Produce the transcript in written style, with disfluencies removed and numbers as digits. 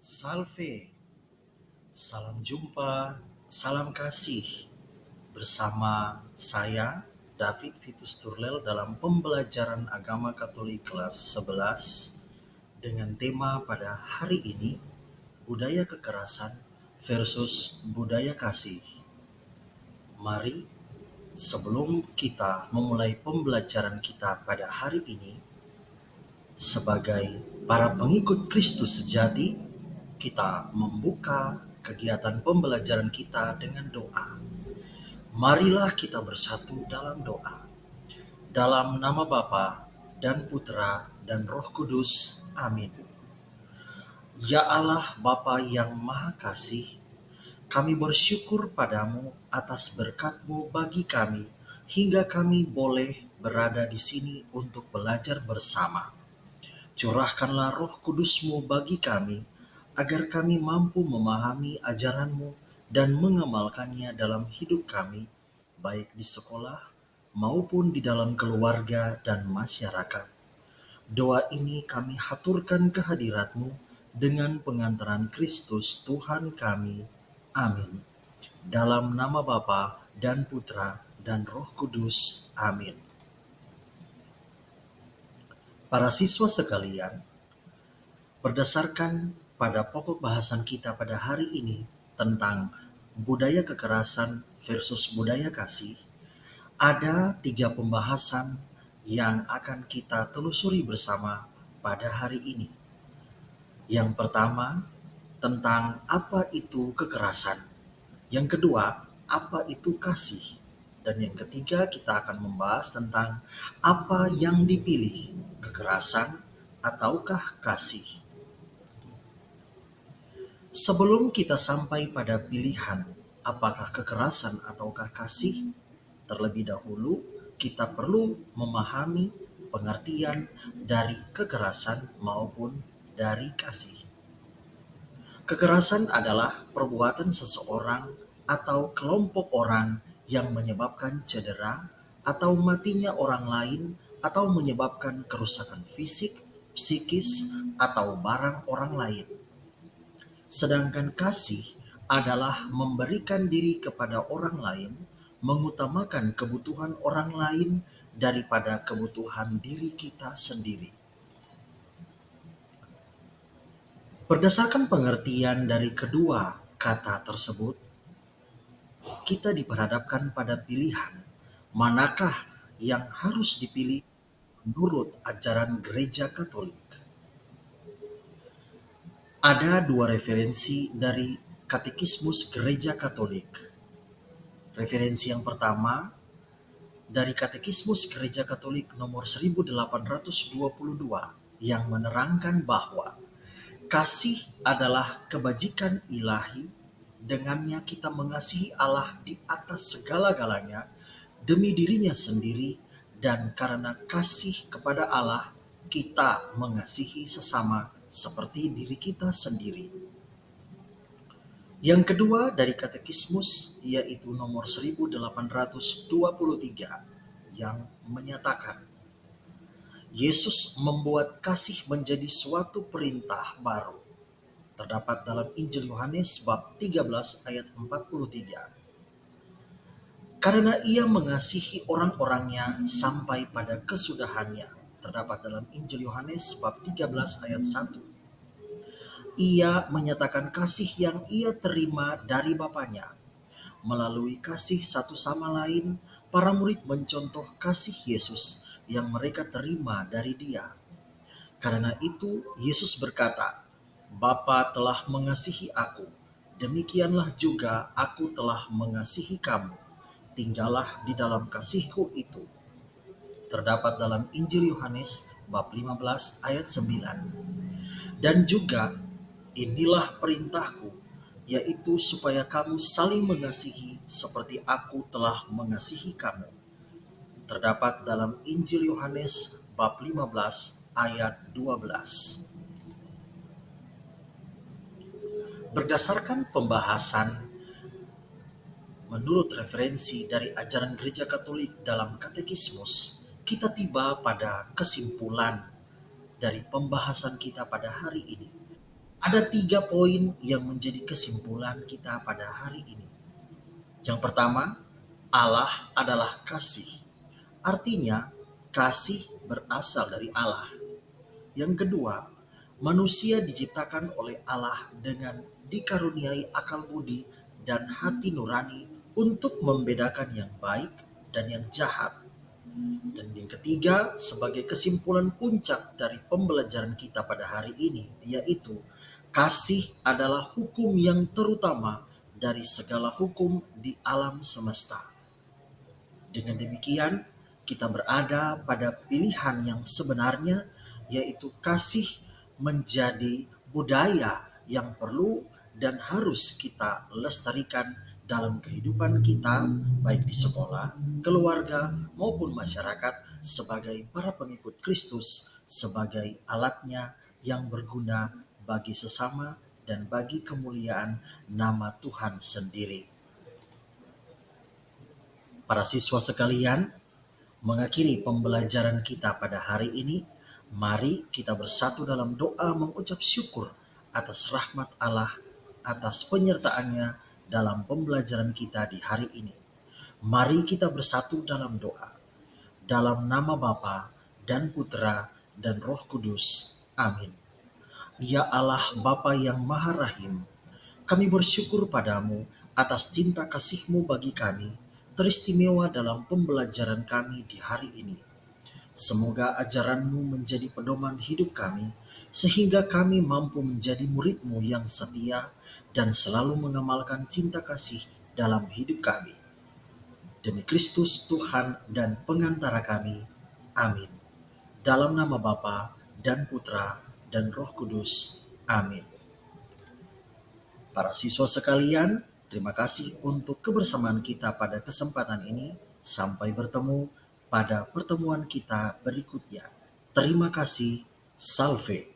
Salve, salam jumpa, salam kasih bersama saya David Vitus Turlel dalam pembelajaran agama Katolik kelas 11 dengan tema pada hari ini budaya kekerasan versus budaya kasih. Mari sebelum kita memulai pembelajaran kita pada hari ini sebagai para pengikut Kristus sejati, kita membuka kegiatan pembelajaran kita dengan doa. Marilah kita bersatu dalam doa. Dalam nama Bapa dan Putra dan Roh Kudus. Amin. Ya Allah Bapa yang Maha Kasih, kami bersyukur padamu atas berkat-Mu bagi kami, hingga kami boleh berada di sini untuk belajar bersama. Curahkanlah Roh Kudus-Mu bagi kami, agar kami mampu memahami ajaran-Mu dan mengamalkannya dalam hidup kami, baik di sekolah maupun di dalam keluarga dan masyarakat. Doa ini kami haturkan kehadirat-Mu dengan pengantaran Kristus Tuhan kami. Amin. Dalam nama Bapa dan Putra dan Roh Kudus. Amin. Para siswa sekalian, berdasarkan pada pokok bahasan kita pada hari ini tentang budaya kekerasan versus budaya kasih, ada 3 pembahasan yang akan kita telusuri bersama pada hari ini. Yang pertama, tentang apa itu kekerasan. Yang kedua, apa itu kasih. Dan yang ketiga, kita akan membahas tentang apa yang dipilih, kekerasan ataukah kasih. Sebelum kita sampai pada pilihan apakah kekerasan ataukah kasih, terlebih dahulu kita perlu memahami pengertian dari kekerasan maupun dari kasih. Kekerasan adalah perbuatan seseorang atau kelompok orang yang menyebabkan cedera atau matinya orang lain atau menyebabkan kerusakan fisik, psikis, atau barang orang lain. Sedangkan kasih adalah memberikan diri kepada orang lain, mengutamakan kebutuhan orang lain daripada kebutuhan diri kita sendiri. Berdasarkan pengertian dari kedua kata tersebut, kita diperhadapkan pada pilihan manakah yang harus dipilih menurut ajaran Gereja Katolik. Ada 2 referensi dari Katekismus Gereja Katolik. Referensi yang pertama dari Katekismus Gereja Katolik nomor 1822 yang menerangkan bahwa kasih adalah kebajikan ilahi, dengannya kita mengasihi Allah di atas segala-galanya demi dirinya sendiri, dan karena kasih kepada Allah kita mengasihi sesama seperti diri kita sendiri. Yang kedua dari Katekismus yaitu nomor 1823 yang menyatakan Yesus membuat kasih menjadi suatu perintah baru. Terdapat dalam Injil Yohanes bab 13 ayat 43. Karena ia mengasihi orang-orangnya sampai pada kesudahannya. Terdapat dalam Injil Yohanes bab 13 ayat 1. Ia menyatakan kasih yang ia terima dari Bapanya. Melalui kasih satu sama lain, para murid mencontoh kasih Yesus yang mereka terima dari Dia. Karena itu Yesus berkata, Bapa telah mengasihi aku, demikianlah juga aku telah mengasihi kamu. Tinggallah di dalam kasihku itu. Terdapat dalam Injil Yohanes bab 15 ayat 9. Dan juga inilah perintahku, yaitu supaya kamu saling mengasihi seperti aku telah mengasihi kamu. Terdapat dalam Injil Yohanes bab 15 ayat 12. Berdasarkan pembahasan menurut referensi dari ajaran Gereja Katolik dalam Katekismus, kita tiba pada kesimpulan dari pembahasan kita pada hari ini. Ada 3 poin yang menjadi kesimpulan kita pada hari ini. Yang pertama, Allah adalah kasih. Artinya, kasih berasal dari Allah. Yang kedua, manusia diciptakan oleh Allah dengan dikaruniai akal budi dan hati nurani untuk membedakan yang baik dan yang jahat. Dan yang ketiga, sebagai kesimpulan puncak dari pembelajaran kita pada hari ini, yaitu kasih adalah hukum yang terutama dari segala hukum di alam semesta. Dengan demikian, kita berada pada pilihan yang sebenarnya, yaitu kasih menjadi budaya yang perlu dan harus kita lestarikan dalam kehidupan kita, baik di sekolah, keluarga, maupun masyarakat, sebagai para pengikut Kristus, sebagai alatnya yang berguna bagi sesama dan bagi kemuliaan nama Tuhan sendiri. Para siswa sekalian, mengakhiri pembelajaran kita pada hari ini, mari kita bersatu dalam doa mengucap syukur atas rahmat Allah, atas penyertaannya dalam pembelajaran kita di hari ini. Mari kita bersatu dalam doa. Dalam nama Bapa dan Putra dan Roh Kudus. Amin. Ya Allah Bapa yang Maha Rahim, kami bersyukur padamu atas cinta kasih-Mu bagi kami, teristimewa dalam pembelajaran kami di hari ini. Semoga ajaran-Mu menjadi pedoman hidup kami, sehingga kami mampu menjadi murid-Mu yang setia dan selalu mengamalkan cinta kasih dalam hidup kami. Demi Kristus Tuhan dan pengantara kami. Amin. Dalam nama Bapa dan Putra dan Roh Kudus. Amin. Para siswa sekalian, terima kasih untuk kebersamaan kita pada kesempatan ini. Sampai bertemu pada pertemuan kita berikutnya. Terima kasih. Salve.